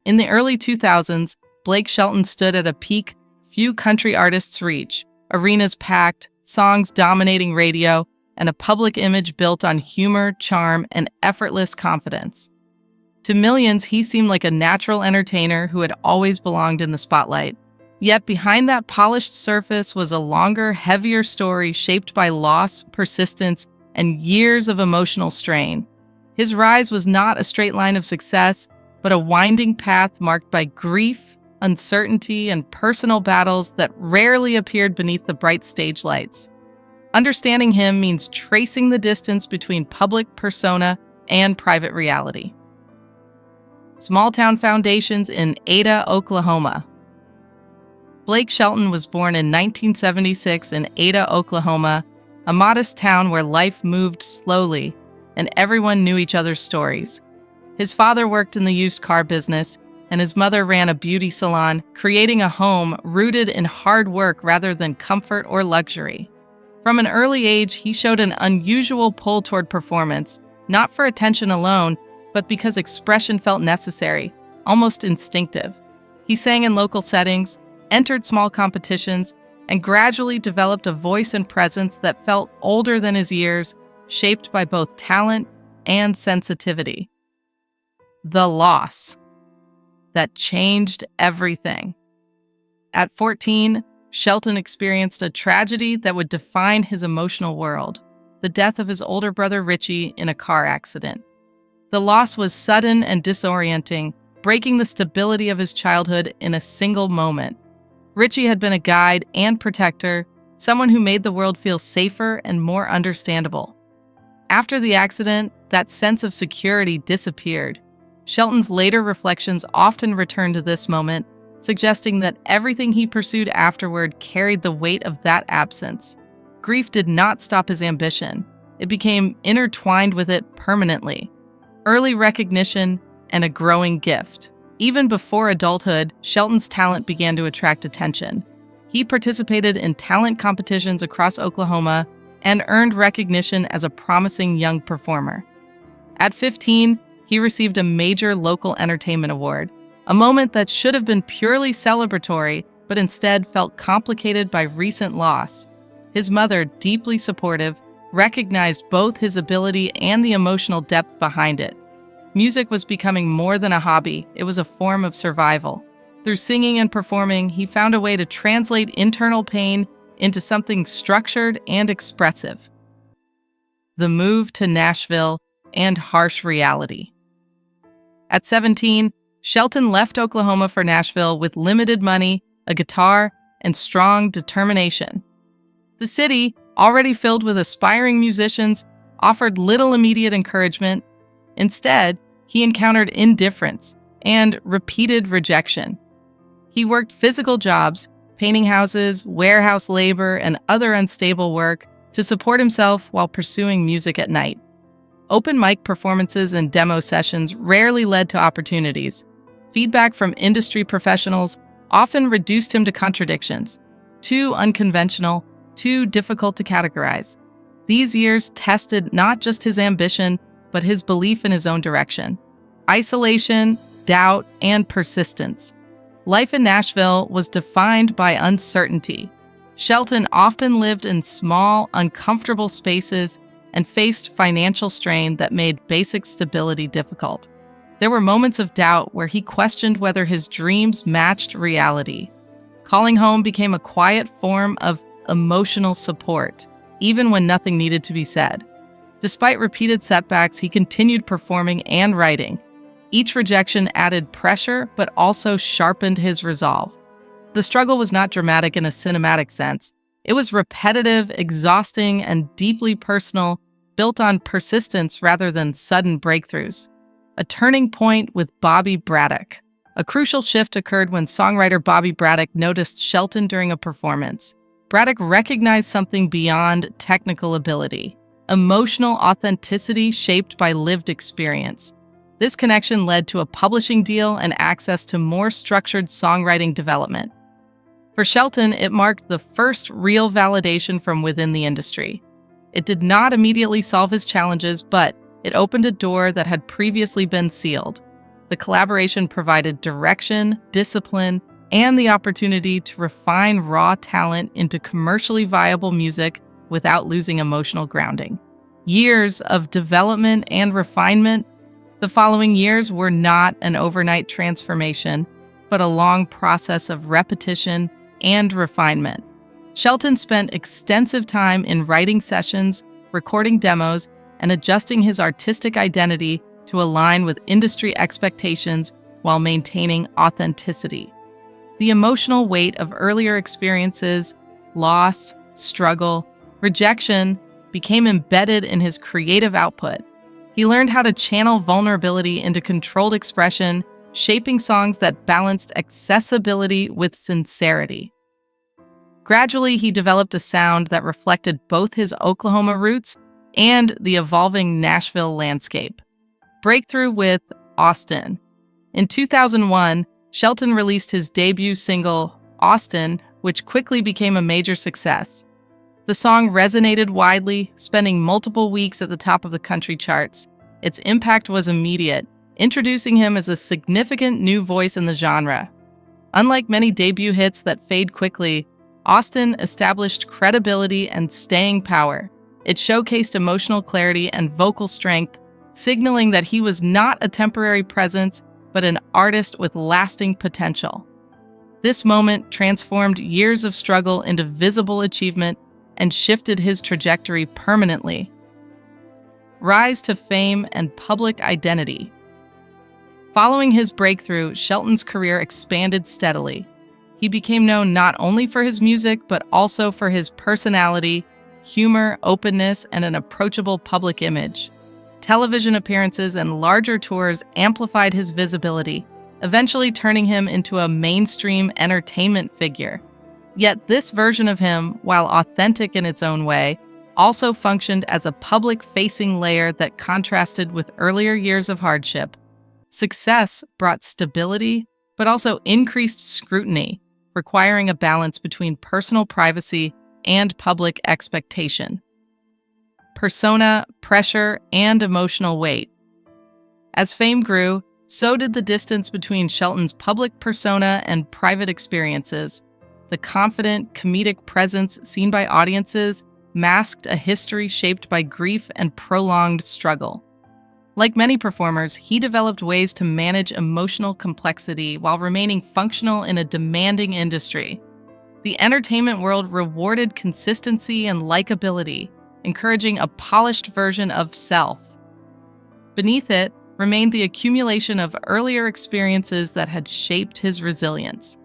In the early 2000s, Blake Shelton stood at a peak few country artists reach, arenas packed, songs dominating radio, and a public image built on humor, charm, and effortless confidence. To millions, he seemed like a natural entertainer who had always belonged in the spotlight. Yet behind that polished surface was a longer, heavier story shaped by loss, persistence, and years of emotional strain. His rise was not a straight line of success, but a winding path marked by grief, uncertainty, and personal battles that rarely appeared beneath the bright stage lights. Understanding him means tracing the distance between public persona and private reality. Small-town foundations in Ada, Oklahoma. Blake Shelton was born in 1976 in Ada, Oklahoma, a modest town where life moved slowly and everyone knew each other's stories. His father worked in the used car business, and his mother ran a beauty salon, creating a home rooted in hard work rather than comfort or luxury. From an early age, he showed an unusual pull toward performance, not for attention alone, but because expression felt necessary, almost instinctive. He sang in local settings, entered small competitions, and gradually developed a voice and presence that felt older than his years, shaped by both talent and sensitivity. The loss that changed everything. At 14, Shelton experienced a tragedy that would define his emotional world: the death of his older brother Richie in a car accident. The loss was sudden and disorienting, breaking the stability of his childhood in a single moment. Richie had been a guide and protector, someone who made the world feel safer and more understandable. After the accident, that sense of security disappeared. Shelton's later reflections often return to this moment, suggesting that everything he pursued afterward carried the weight of that absence. Grief did not stop his ambition. It became intertwined with it permanently. Early recognition and a growing gift. Even before adulthood, Shelton's talent began to attract attention. He participated in talent competitions across Oklahoma and earned recognition as a promising young performer. At 15, he received a major local entertainment award, a moment that should have been purely celebratory, but instead felt complicated by recent loss. His mother, deeply supportive, recognized both his ability and the emotional depth behind it. Music was becoming more than a hobby, it was a form of survival. Through singing and performing, he found a way to translate internal pain into something structured and expressive. The move to Nashville and harsh reality. At 17, Shelton left Oklahoma for Nashville with limited money, a guitar, and strong determination. The city, already filled with aspiring musicians, offered little immediate encouragement. Instead, he encountered indifference and repeated rejection. He worked physical jobs, painting houses, warehouse labor, and other unstable work to support himself while pursuing music at night. Open mic performances and demo sessions rarely led to opportunities. Feedback from industry professionals often reduced him to contradictions, too unconventional, too difficult to categorize. These years tested not just his ambition, but his belief in his own direction. Isolation, doubt, and persistence. Life in Nashville was defined by uncertainty. Shelton often lived in small, uncomfortable spaces and faced financial strain that made basic stability difficult. There were moments of doubt where he questioned whether his dreams matched reality. Calling home became a quiet form of emotional support, even when nothing needed to be said. Despite repeated setbacks, he continued performing and writing. Each rejection added pressure, but also sharpened his resolve. The struggle was not dramatic in a cinematic sense. It was repetitive, exhausting, and deeply personal, built on persistence rather than sudden breakthroughs. A turning point with Bobby Braddock. A crucial shift occurred when songwriter Bobby Braddock noticed Shelton during a performance. Braddock recognized something beyond technical ability: emotional authenticity shaped by lived experience. This connection led to a publishing deal and access to more structured songwriting development. For Shelton, it marked the first real validation from within the industry. It did not immediately solve his challenges, but it opened a door that had previously been sealed. The collaboration provided direction, discipline, and the opportunity to refine raw talent into commercially viable music without losing emotional grounding. Years of development and refinement. The following years were not an overnight transformation, but a long process of repetition and refinement. Shelton spent extensive time in writing sessions, recording demos, and adjusting his artistic identity to align with industry expectations while maintaining authenticity. The emotional weight of earlier experiences, loss, struggle, rejection, became embedded in his creative output. He learned how to channel vulnerability into controlled expression, shaping songs that balanced accessibility with sincerity. Gradually, he developed a sound that reflected both his Oklahoma roots and the evolving Nashville landscape. Breakthrough with Austin. In 2001, Shelton released his debut single, Austin, which quickly became a major success. The song resonated widely, spending multiple weeks at the top of the country charts. Its impact was immediate, introducing him as a significant new voice in the genre. Unlike many debut hits that fade quickly, Austin established credibility and staying power. It showcased emotional clarity and vocal strength, signaling that he was not a temporary presence, but an artist with lasting potential. This moment transformed years of struggle into visible achievement and shifted his trajectory permanently. Rise to fame and public identity. Following his breakthrough, Shelton's career expanded steadily. He became known not only for his music, but also for his personality, humor, openness, and an approachable public image. Television appearances and larger tours amplified his visibility, eventually turning him into a mainstream entertainment figure. Yet this version of him, while authentic in its own way, also functioned as a public-facing layer that contrasted with earlier years of hardship. Success brought stability, but also increased scrutiny, requiring a balance between personal privacy and public expectation. Persona, pressure, and emotional weight. As fame grew, so did the distance between Shelton's public persona and private experiences. The confident, comedic presence seen by audiences masked a history shaped by grief and prolonged struggle. Like many performers, he developed ways to manage emotional complexity while remaining functional in a demanding industry. The entertainment world rewarded consistency and likability, encouraging a polished version of self. Beneath it remained the accumulation of earlier experiences that had shaped his resilience.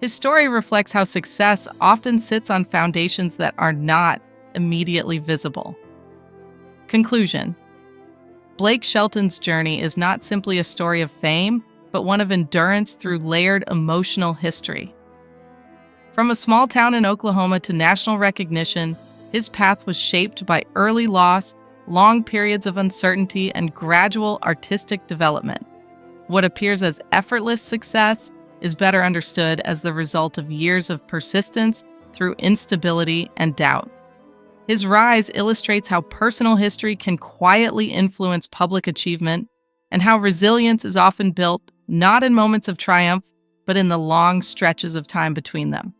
His story reflects how success often sits on foundations that are not immediately visible. Conclusion. Blake Shelton's journey is not simply a story of fame, but one of endurance through layered emotional history. From a small town in Oklahoma to national recognition, his path was shaped by early loss, long periods of uncertainty, and gradual artistic development. What appears as effortless success is better understood as the result of years of persistence through instability and doubt. His rise illustrates how personal history can quietly influence public achievement, and how resilience is often built not in moments of triumph, but in the long stretches of time between them.